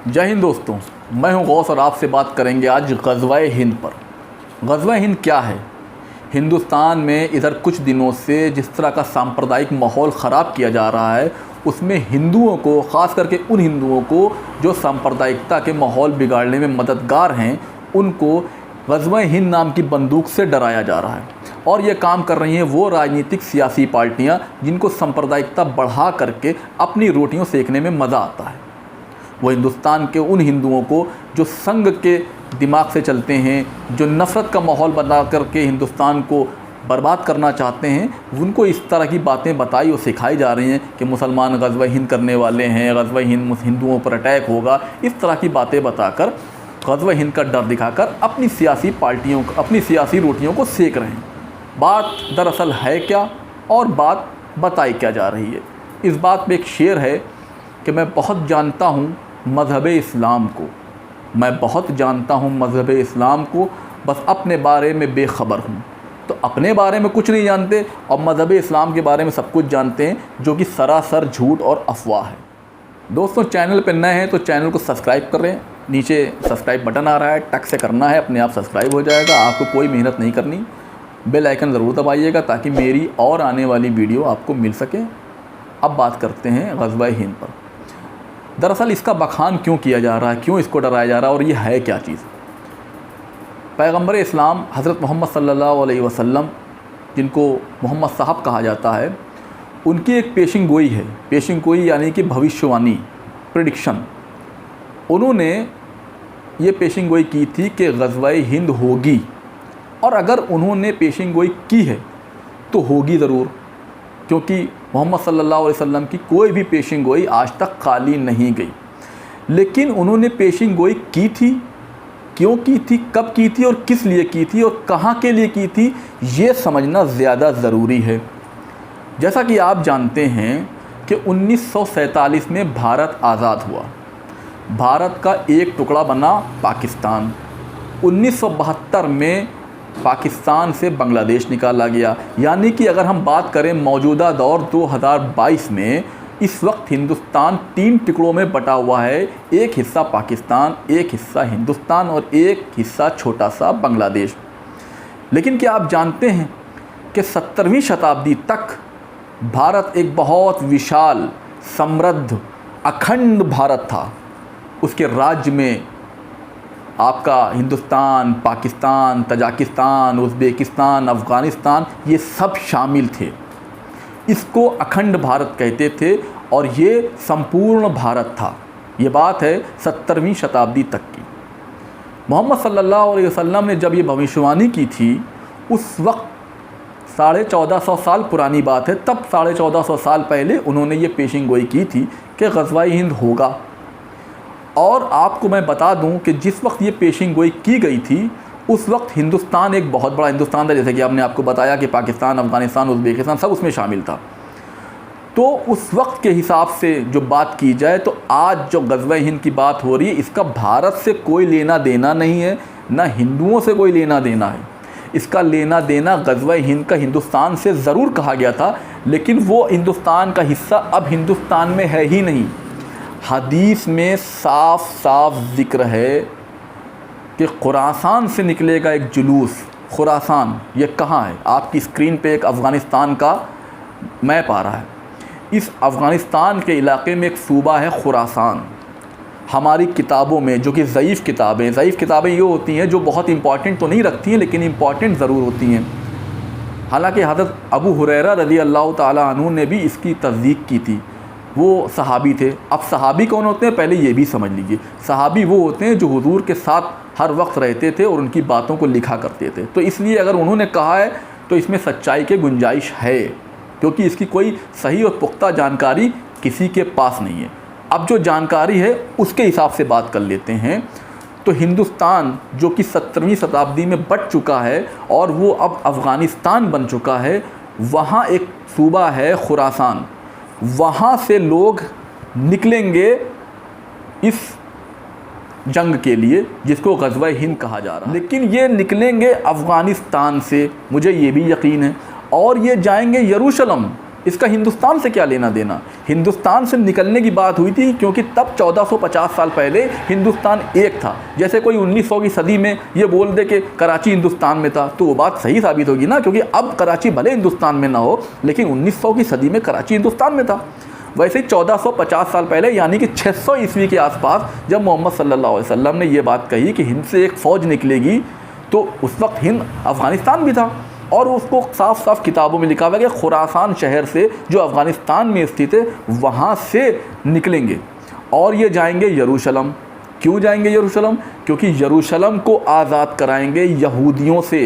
जय हिंद दोस्तों, मैं हूं गौस और आपसे बात करेंगे आज ग़ज़वा-ए हिंद पर। ग़ज़वा-ए हिंद क्या है? हिंदुस्तान में इधर कुछ दिनों से जिस तरह का सांप्रदायिक माहौल ख़राब किया जा रहा है, उसमें हिंदुओं को, ख़ास करके उन हिंदुओं को जो सांप्रदायिकता के माहौल बिगाड़ने में मददगार हैं, उनको ग़ज़वा-ए हिंद नाम की बंदूक से डराया जा रहा है। और ये काम कर रही हैं वो राजनीतिक सियासी पार्टियाँ जिनको सांप्रदायिकता बढ़ा करके अपनी रोटियों सेकने में मज़ा आता है। वो हिंदुस्तान के उन हिंदुओं को जो संघ के दिमाग से चलते हैं, जो नफ़रत का माहौल बना करके हिंदुस्तान को बर्बाद करना चाहते हैं, उनको इस तरह की बातें बताई और सिखाई जा रही हैं कि मुसलमान ग़ज़वा-ए हिंद करने वाले हैं, ग़ज़वा-ए हिंद हिंदुओं पर अटैक होगा। इस तरह की बातें बताकर ग़ज़वा-ए हिंद का डर दिखाकर अपनी सियासी पार्टियों को, अपनी सियासी रोटियों को सेक रहे हैं। बात दरअसल है क्या और बात बताई क्या जा रही है? इस बात में एक शेर है कि मैं बहुत जानता हूँ मज़हब-ए इस्लाम को, मैं बहुत जानता हूँ मज़हब-ए इस्लाम को, बस अपने बारे में बेखबर हूँ। तो अपने बारे में कुछ नहीं जानते और मज़हब-ए इस्लाम के बारे में सब कुछ जानते हैं, जो कि सरासर झूठ और अफवाह है। दोस्तों, चैनल पर नए हैं तो चैनल को सब्सक्राइब कर लें। नीचे सब्सक्राइब बटन आ रहा है, टक से करना है, अपने आप सब्सक्राइब हो जाएगा, आपको कोई मेहनत नहीं करनी। बेल आइकन ज़रूर दबाइएगा ताकि मेरी और आने वाली वीडियो आपको मिल सके। अब बात करते हैं ग़ज़वा-ए हिंद पर। दरअसल इसका बखान क्यों किया जा रहा है, क्यों इसको डराया जा रहा है और ये है क्या चीज़? पैगंबर इस्लाम हज़रत मोहम्मद सल्लल्लाहु अलैहि वसल्लम, जिनको मोहम्मद साहब कहा जाता है, उनकी एक पेशिंग गोई है। पेशिंग गोई यानी कि भविष्यवाणी, प्रेडिक्शन। उन्होंने ये पेशिंग गोई की थी कि ग़ज़वा-ए हिंद होगी, और अगर उन्होंने पेशिंग गोई की है तो होगी ज़रूर, क्योंकि मोहम्मद सल्लल्लाहु अलैहि वसल्लम की कोई भी पेशिंग गोई आज तक खाली नहीं गई। लेकिन उन्होंने पेशिंग गोई की थी, क्यों की थी, कब की थी और किस लिए की थी और कहाँ के लिए की थी, ये समझना ज़्यादा ज़रूरी है। जैसा कि आप जानते हैं कि 1947 में भारत आज़ाद हुआ, भारत का एक टुकड़ा बना पाकिस्तान। 1972 में पाकिस्तान से बांग्लादेश निकाला गया। यानी कि अगर हम बात करें मौजूदा दौर 2022 में, इस वक्त हिंदुस्तान 3 टुकड़ों में बटा हुआ है। एक हिस्सा पाकिस्तान, एक हिस्सा हिंदुस्तान और एक हिस्सा छोटा सा बांग्लादेश। लेकिन क्या आप जानते हैं कि 17वीं शताब्दी तक भारत एक बहुत विशाल, समृद्ध, अखंड भारत था। उसके राज्य में आपका हिंदुस्तान, पाकिस्तान, तजाकिस्तान, उज़्बेकिस्तान, अफ़गानिस्तान, ये सब शामिल थे। इसको अखंड भारत कहते थे और ये संपूर्ण भारत था। ये बात है 17वीं शताब्दी तक की। मोहम्मद सल्लल्लाहु अलैहि वसल्लम ने जब ये भविष्यवाणी की थी, उस वक्त 1450 साल पुरानी बात है। तब 1450 साल पहले उन्होंने ये पेशिंग गोई की थी कि ग़ज़वा-ए हिंद होगा। और आपको मैं बता दूं कि जिस वक्त ये पेशिंग गोई की गई थी, उस वक्त हिंदुस्तान एक बहुत बड़ा हिंदुस्तान था। जैसे कि आपने आपको बताया कि पाकिस्तान, अफ़गानिस्तान, उज़्बेकिस्तान सब उसमें शामिल था। तो उस वक्त के हिसाब से जो बात की जाए तो आज जो ग़ज़वा-ए हिंद की बात हो रही है, इसका भारत से कोई लेना देना नहीं है, ना हिंदुओं से कोई लेना देना है। इसका लेना देना ग़ज़वा-ए हिंद का हिंदुस्तान से ज़रूर कहा गया था, लेकिन वो हिंदुस्तान का हिस्सा अब हिंदुस्तान में है ही नहीं। हदीस में साफ साफ ज़िक्र है कि खुरासान से निकलेगा एक जुलूस। खुरासान ये कहाँ है? आपकी स्क्रीन पे एक अफ़गानिस्तान का मैप आ रहा है। इस अफ़गानिस्तान के इलाके में एक सूबा है खुरासान। हमारी किताबों में, जो कि ज़ईफ़ किताबें ये होती हैं जो बहुत इंपॉर्टेंट तो नहीं रखती हैं, लेकिन इंपॉर्टेंट ज़रूर होती हैं। हालांकि हज़रत अबू हुरैरा रज़ी अल्लाह ताला अन्हु ने भी इसकी तस्दीक की थी। वो सहाबी थे। अब सहाबी कौन होते हैं, पहले ये भी समझ लीजिए। सहाबी वो होते हैं जो हुजूर के साथ हर वक्त रहते थे और उनकी बातों को लिखा करते थे। तो इसलिए अगर उन्होंने कहा है तो इसमें सच्चाई की गुंजाइश है, क्योंकि इसकी कोई सही और पुख्ता जानकारी किसी के पास नहीं है। अब जो जानकारी है उसके हिसाब से बात कर लेते हैं। तो हिंदुस्तान जो कि 17वीं शताब्दी में बट चुका है और वो अब अफ़गानिस्तान बन चुका है, वहाँ एक सूबा है खुरासान। वहाँ से लोग निकलेंगे इस जंग के लिए, जिसको ग़ज़वा-ए हिंद कहा जा रहा है। लेकिन ये निकलेंगे अफ़गानिस्तान से, मुझे ये भी यकीन है, और ये जाएंगे यरूशलेम। इसका हिंदुस्तान से क्या लेना देना। हिंदुस्तान से निकलने की बात हुई थी क्योंकि तब 1450 साल पहले हिंदुस्तान एक था। जैसे कोई 1900 की सदी में ये बोल दे कि कराची हिंदुस्तान में था तो वो बात सही साबित होगी ना, क्योंकि अब कराची भले हिंदुस्तान में ना हो लेकिन 1900 की सदी में कराची हिंदुस्तान में था। वैसे ही 1450 साल पहले यानी कि 600 ईस्वी के आसपास जब मोहम्मद सल्लल्लाहु अलैहि वसल्लम ने ये बात कही कि हिंद से एक फ़ौज निकलेगी, तो उस वक्त हिंद अफ़गानिस्तान भी था और उसको साफ साफ किताबों में लिखा हुआ है कि खुरासान शहर से जो अफ़गानिस्तान में स्थित है वहाँ से निकलेंगे और ये जाएंगे यरूशलम। क्यों जाएंगे यरूशलम? क्योंकि यरूशलम को आज़ाद कराएंगे यहूदियों से।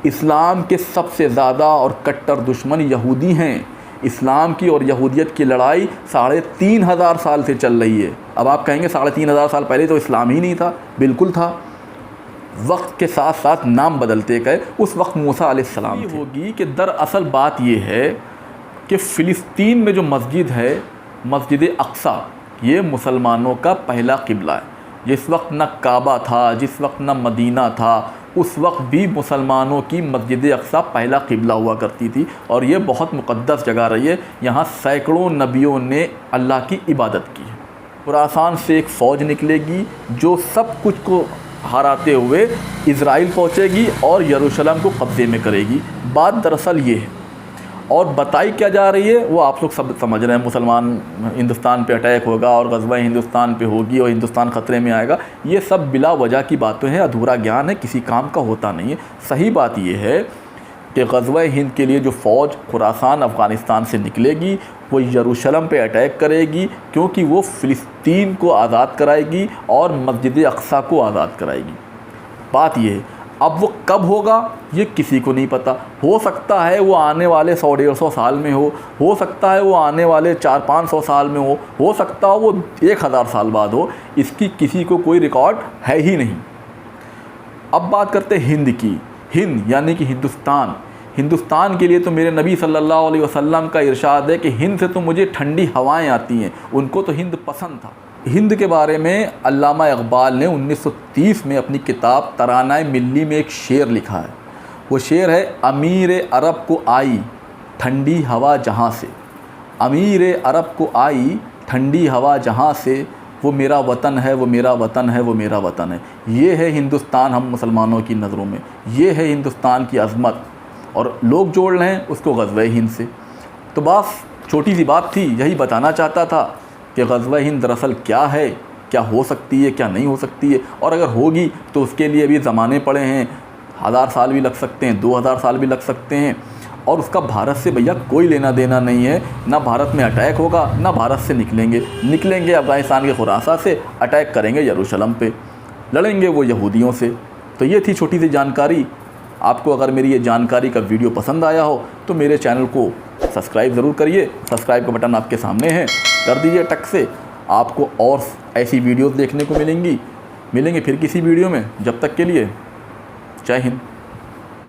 इस्लाम के सबसे ज़्यादा और कट्टर दुश्मन यहूदी हैं। इस्लाम की और यहूदियत की लड़ाई 3500 साल से चल रही है। अब आप कहेंगे 3500 साल पहले तो इस्लाम ही नहीं था। बिल्कुल था, वक्त के साथ साथ नाम बदलते गए। उस वक्त मूसा अलैहिस्सलाम थे। होगी कि दरअसल बात यह है कि फ़िलिस्तीन में जो मस्जिद है, मस्जिद अक्सा, ये मुसलमानों का पहला क़िबला है। जिस वक्त न काबा था, जिस वक्त न मदीना था, उस वक्त भी मुसलमानों की मस्जिद अक्सा पहला क़िबला हुआ करती थी और ये बहुत मुक़द्दस जगह रही है। यहाँ सैकड़ों नबियों ने अल्लाह की इबादत की है। खुरासान से एक फ़ौज निकलेगी जो सब कुछ को हराते हुए इज़राइल पहुँचेगी और यरूशलेम को कब्ज़े में करेगी। बात दरअसल ये है और बताई क्या जा रही है वो आप लोग सब समझ रहे हैं। मुसलमान हिंदुस्तान पे अटैक होगा और ग़ज़वा हिंदुस्तान पे होगी और हिंदुस्तान ख़तरे में आएगा। ये सब बिला वजह की बातें हैं, अधूरा ज्ञान है, किसी काम का होता नहीं है। सही बात ये है कि ग़ज़वा हिंद के लिए जो फ़ौज खुरासान अफ़गानिस्तान से निकलेगी वो यरूशलेम पे अटैक करेगी, क्योंकि वो फ़िलिस्तीन को आज़ाद कराएगी और मस्जिद अक्सा को आज़ाद कराएगी। बात ये है। अब वो कब होगा ये किसी को नहीं पता। हो सकता है वो आने वाले 100-150 साल में हो सकता है वो आने वाले 400-500 साल में हो सकता है वो 1000 साल बाद हो। इसकी किसी को कोई रिकॉर्ड है ही नहीं। अब बात करते हैं हिंद की। हिंद यानी कि हिंदुस्तान। हिंदुस्तान के लिए तो मेरे नबी सल्लल्लाहु अलैहि वसल्लम का इरशाद है कि हिंद से तो मुझे ठंडी हवाएं आती हैं। उनको तो हिंद पसंद था। हिंद के बारे में अल्लामा इक़बाल ने 1930 में अपनी किताब तरानाए मिल्ली में एक शेर लिखा है। वो शेर है, अमीर अरब को आई ठंडी हवा जहाँ से, अमीर अरब को आई ठंडी हवा जहाँ से, वो मेरा वतन है, वो मेरा वतन है, वो मेरा वतन है। ये है हिंदुस्तान हम मुसलमानों की नज़रों में, ये है हिंदुस्तान की अज़मत। और लोग जोड़ रहे हैं उसको ग़ज़वा हिंद से। तो बस छोटी सी बात थी, यही बताना चाहता था कि ग़ज़वा हिंद दरअसल क्या है, क्या हो सकती है, क्या नहीं हो सकती है, और अगर होगी तो उसके लिए अभी ज़माने पड़े हैं। 1000 साल भी लग सकते हैं, 2000 साल भी लग सकते हैं। और उसका भारत से भैया कोई लेना देना नहीं है। ना भारत में अटैक होगा, ना भारत से निकलेंगे अफ़गानिस्तान के खुरासा से, अटैक करेंगे यरूशलेम पे, लड़ेंगे वो यहूदियों से। तो ये थी छोटी सी जानकारी। आपको अगर मेरी ये जानकारी का वीडियो पसंद आया हो तो मेरे चैनल को सब्सक्राइब ज़रूर करिए। सब्सक्राइब का बटन आपके सामने है, कर दीजिए टक से। आपको और ऐसी वीडियोस देखने को मिलेंगे फिर किसी वीडियो में। जब तक के लिए जय हिंद।